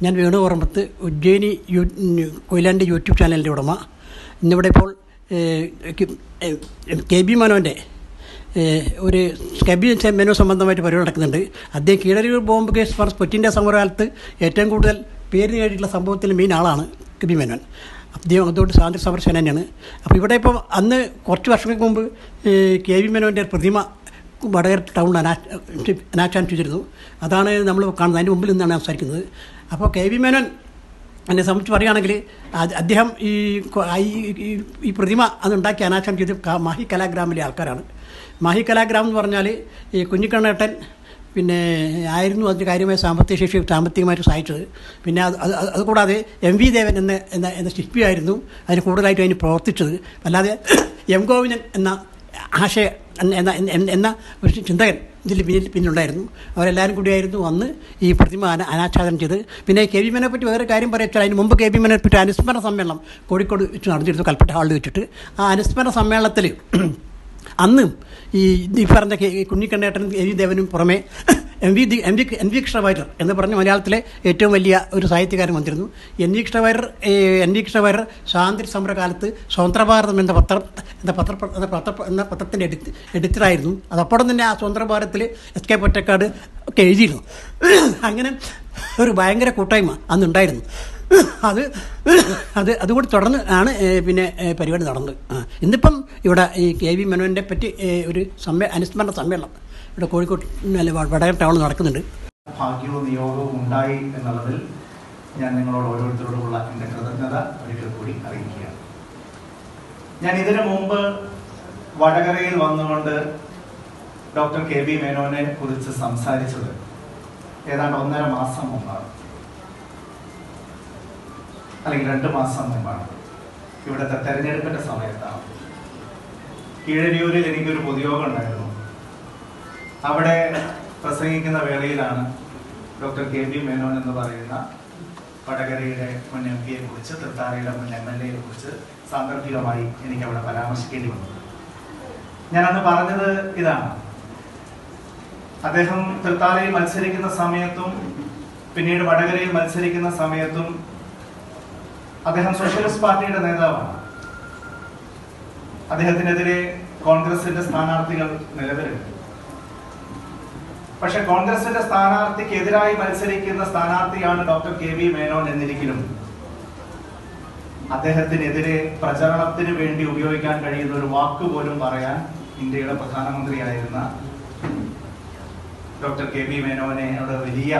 ഞാൻ വേണു ഓർമ്മത്ത് ഉജ്ജയിനി കൊയിലാണ്ടി യൂട്യൂബ് ചാനലിൻ്റെ ഉടമ. ഇന്നിവിടെ ഇപ്പോൾ കെ ബി മനോൻ്റെ ഒരു കെ.ബി. മേനോൻ സംബന്ധമായിട്ട് പരിപാടി നടക്കുന്നുണ്ട്. അദ്ദേഹം Keezhariyur bomb case Quit India സമരകാലത്ത് ഏറ്റവും കൂടുതൽ പേര് നേടിയിട്ടുള്ള സംഭവത്തിൽ മെയിൻ ആളാണ് കെ.ബി. മേനോൻ. അദ്ദേഹം അതുകൊണ്ട് സ്വാതന്ത്ര്യ സമര സേനാനിയാണ്. അപ്പോൾ ഇവിടെ ഇപ്പം അന്ന് കുറച്ച് വർഷങ്ങൾക്ക് മുമ്പ് കെ.ബി. മേനോൻ്റെ പ്രതിമ വടകര ടൗണിൽ അനാച്ഛാദനം ചെയ്തിരുന്നു. അതാണ് നമ്മൾ കാണുന്നത്. അതിൻ്റെ മുമ്പിൽ നിന്നാണ് സംസാരിക്കുന്നത്. അപ്പോൾ കെ.ബി. മേനോൻ എന്നെ സംബന്ധിച്ച് പറയുകയാണെങ്കിൽ അദ്ദേഹം ഈ പ്രതിമ അതുണ്ടാക്കി അനാച്ഛാദനം ചെയ്ത് മാഹി കലാഗ്രാമിലെ ആൾക്കാരാണ്. മാഹി കലാഗ്രാം എന്ന് പറഞ്ഞാൽ ഈ കുഞ്ഞിക്കണ്ണേട്ടൻ പിന്നെ ആയിരുന്നു അതിന് കാര്യമായ സാമ്പത്തികമായിട്ട് സഹായിച്ചത്. പിന്നെ അതുകൂടാതെ എം.വി. ദേവൻ എന്ന ശില്പിയായിരുന്നു അതിന് കൂടുതലായിട്ടും അതിന് പ്രവർത്തിച്ചത്. അല്ലാതെ എം. ഗോവിന്ദൻ എന്ന എന്ന ഒരു ചിന്തകൻ ഇതിൽ പിന്നിലുണ്ടായിരുന്നു. അവരെല്ലാവരും കൂടിയായിരുന്നു അന്ന് ഈ പ്രതിമ അനാച്ഛാദനം ചെയ്ത്. പിന്നെ കെ.ബി. മേനോനെ പറ്റി വേറെ കാര്യം പറയാച്ചാൽ അതിന് മുമ്പ് കെ.ബി. മേനോനെ പറ്റി അനുസ്മരണ സമ്മേളനം കോഴിക്കോട് വെച്ച് നടന്നിരുന്നു, കൽപ്പറ്റ ഹാളിൽ വെച്ചിട്ട്. ആ അനുസ്മരണ സമ്മേളനത്തിൽ അന്നും ഈ പറഞ്ഞ കുഞ്ഞിക്കണ്ണേട്ടൻ എ.വി. ദേവനും പുറമെ എൻ വി കൃഷ്ണവാര്യർ എന്ന് പറഞ്ഞ മലയാളത്തിലെ ഏറ്റവും വലിയ ഒരു സാഹിത്യകാരൻ വന്നിരുന്നു. എൻ വി കൃഷ്ണവാര്യർ സ്വാതന്ത്ര്യ സമരകാലത്ത് സ്വതന്ത്രഭാരതം എന്ന പത്രത്തിൻ്റെ എഡിറ്ററായിരുന്നു. അതപ്പോഴും തന്നെ ആ സ്വതന്ത്രഭാരതത്തിൽ എസ് കെ പൊറ്റക്കാട് ഒക്കെ എഴുതിയിരുന്നു. അങ്ങനെ ഒരു ഭയങ്കര കൂട്ടായ്മ അന്നുണ്ടായിരുന്നു. അതുകൂടി തുടർന്ന് ആണ് പിന്നെ പരിപാടി നടന്നത്. ഇന്നിപ്പം ഇവിടെ ഈ കെ.ബി. മേനോനെ പറ്റി ഒരു അനുസ്മരണ സമ്മേളനം ഇവിടെ കോഴിക്കോട് വടകര ടൗണിൽ നടക്കുന്നുണ്ട്. ഭാഗ്യവും നിയോഗവും ഉണ്ടായി എന്നുള്ളതിൽ ഞാൻ നിങ്ങളോട് ഓരോരുത്തരോടുമുള്ള എൻ്റെ കൃതജ്ഞത ഒരിക്കൽ കൂടി അറിയിക്കുകയാണ്. ഞാൻ ഇതിനു മുമ്പ് വടകരയിൽ വന്നുകൊണ്ട് ഡോക്ടർ കെ.ബി. മേനോനെ കുറിച്ച് സംസാരിച്ചത് ഏതാണ്ട് 1.5 മാസം മുമ്പാണ്, അല്ലെങ്കിൽ 2 മാസം മുമ്പാണ്. ഇവിടുത്തെ തെരഞ്ഞെടുപ്പിന്റെ സമയത്താണ്. കീഴരിയൂരിൽ എനിക്കൊരു പൊതുയോഗം ഉണ്ടായിരുന്നു. അവിടെ പ്രസംഗിക്കുന്ന വേളയിലാണ് ഡോക്ടർ കെ.ബി. മേനോൻ എന്ന് പറയുന്ന വടകരയുടെ മുൻ എം.പിയെ കുറിച്ച്, തൃത്താലയുടെ മുൻ എം.എൽ.എയെ കുറിച്ച് സാന്ദർഭികമായി എനിക്ക് അവിടെ പരാമർശിക്കേണ്ടി വന്നു. ഞാനന്ന് പറഞ്ഞത് ഇതാണ്: അദ്ദേഹം തൃത്താലയിൽ മത്സരിക്കുന്ന സമയത്തും പിന്നീട് വടകരയിൽ മത്സരിക്കുന്ന സമയത്തും അദ്ദേഹം സോഷ്യലിസ്റ്റ് പാർട്ടിയുടെ നേതാവാണ്. അദ്ദേഹത്തിനെതിരെ കോൺഗ്രസിന്റെ സ്ഥാനാർത്ഥികൾ നിലവിലുണ്ട്. പക്ഷെ കോൺഗ്രസിന്റെ സ്ഥാനാർത്ഥിക്കെതിരായി മത്സരിക്കുന്ന സ്ഥാനാർത്ഥിയാണ് ഡോക്ടർ കെ.ബി. മേനോൻ എന്നിരിക്കലും അദ്ദേഹത്തിനെതിരെ പ്രചരണത്തിന് വേണ്ടി ഉപയോഗിക്കാൻ കഴിയുന്ന ഒരു വാക്കുപോലും പറയാൻ ഇന്ത്യയുടെ പ്രധാനമന്ത്രിയായിരുന്ന ഡോക്ടർ കെ.ബി. മേനോനോട് വലിയ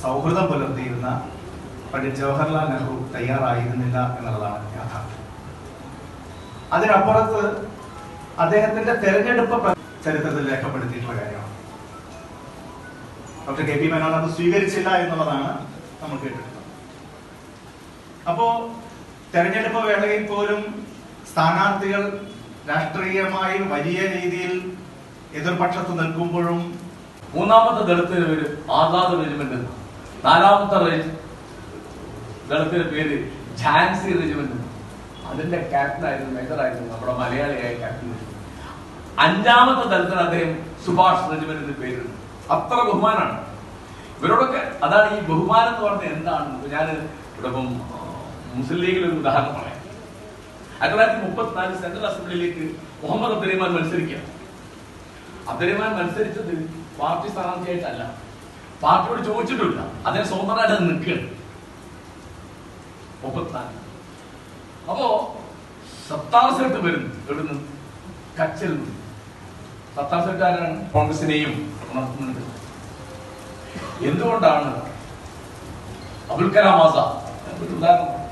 സൗഹൃദം പുലർത്തിയിരുന്ന പണ്ഡിറ്റ് ജവഹർലാൽ നെഹ്റു തയ്യാറായിരുന്നില്ല എന്നുള്ളതാണ് യാഥാർത്ഥ്യം. അതിനപ്പുറത്ത് അദ്ദേഹത്തിന്റെ തെരഞ്ഞെടുപ്പ് ചരിത്രത്തിൽ രേഖപ്പെടുത്തിയിട്ടുള്ള കാര്യമാണ്. Doctor KB. മേനോൻ അത് സ്വീകരിച്ചില്ല എന്നുള്ളതാണ് നമ്മൾ കേട്ടിട്ടുള്ളത്. അപ്പോ തെരഞ്ഞെടുപ്പ് വേളയിൽ പോലും സ്ഥാനാർത്ഥികൾ രാഷ്ട്രീയമായി വലിയ രീതിയിൽ എതിർപക്ഷത്ത് നിൽക്കുമ്പോഴും മൂന്നാമത്തെ ദളത്തിന് പേര് ആസാദ് റെജിമെന്റ്, നാലാമത്തെ ദളത്തിന്റെ പേര് ഝാൻസി റെജിമെന്റ്. അതിന്റെ ക്യാപ്റ്റനായിരുന്നു, മേജറായിരുന്നു നമ്മുടെ മലയാളിയായ ക്യാപ്റ്റൻ. 5ാമത്തെ ദളത്തിന് അദ്ദേഹം സുഭാഷ് റെജിമെന്റിന്റെ പേരുണ്ട്. അത്ര ബഹുമാനാണ് ഇവരോടൊക്കെ. അതാണ് ഈ ബഹുമാനം എന്ന് പറഞ്ഞാൽ എന്താണ്. ഞാൻ ഇവിടെ ഇപ്പം മുസ്ലിം ലീഗിൽ ഒരു ഉദാഹരണം പറയാം. 1934 സെൻട്രൽ അസംബ്ലിയിലേക്ക് മുഹമ്മദ് അബ്ദുറഹ്മാൻ മത്സരിക്കുക. അബ്ദുറഹ്മാൻ മത്സരിച്ചത് പാർട്ടി സ്ഥാനാർത്ഥിയായിട്ടല്ല, പാർട്ടിയോട് ചോദിച്ചിട്ടില്ല, അദ്ദേഹം സ്വതന്ത്രമായിട്ട് അത് നിൽക്കുകയാണ്. 34 അപ്പോ സത്താർ സെറ്റ് വരുന്നു. എവിടുന്ന്? കച്ചിൽ നിന്ന്. സത്താർ സെറ്റാരാണ്? കോൺഗ്രസിനെയും ഉണർത്തുന്നുണ്ട്. എന്തുകൊണ്ടാണ്? അബുൽ കലാം ആസാദ് ഉദാഹരണം,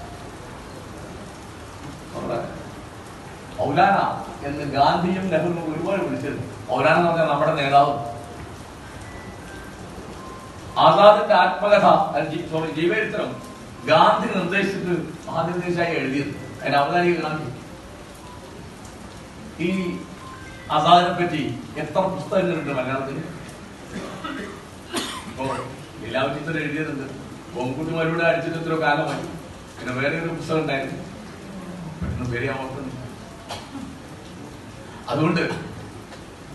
മൗലാന എന്ന് ഗാന്ധിയും നെഹ്റുവും ഒരുപാട് വിളിച്ചിരുന്നു. മൗലാന എന്ന് പറഞ്ഞാൽ നമ്മുടെ നേതാവ്. ആസാദിന്റെ ആത്മകഥ, ജീവചരിത്രം ഗാന്ധി നിർദ്ദേശിച്ചിട്ട് ആദ്യദേശായി എഴുതിയത്. അതിന് അവതാരിക ഗാന്ധി. ഈ ആസാദിനെ പറ്റി എത്ര പുസ്തകങ്ങളുണ്ട് മലയാളത്തിന്? ഇപ്പോ ലീലാവചിത്രൻ എഴുതിയതുണ്ട്. ബോംകുട്ടിമാരുടെ അടിച്ചിട്ട് എത്രയോ കാലമായി. പിന്നെ വേറെ ഒരു പുസ്തകം ഉണ്ടായിരുന്നു, പെട്ടെന്ന് പേര് ഞാൻ ഓർക്കുന്നില്ല. അതുകൊണ്ട്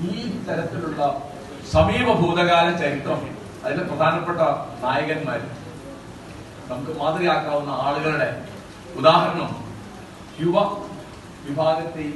ഈ തരത്തിലുള്ള സമീപ ഭൂതകാല ചരിത്രം, അതിലെ പ്രധാനപ്പെട്ട നായകന്മാർ നമുക്ക് മാതൃകയാക്കാവുന്ന ആളുകളുടെ ഉദാഹരണം യുവ വിഭാഗത്തെ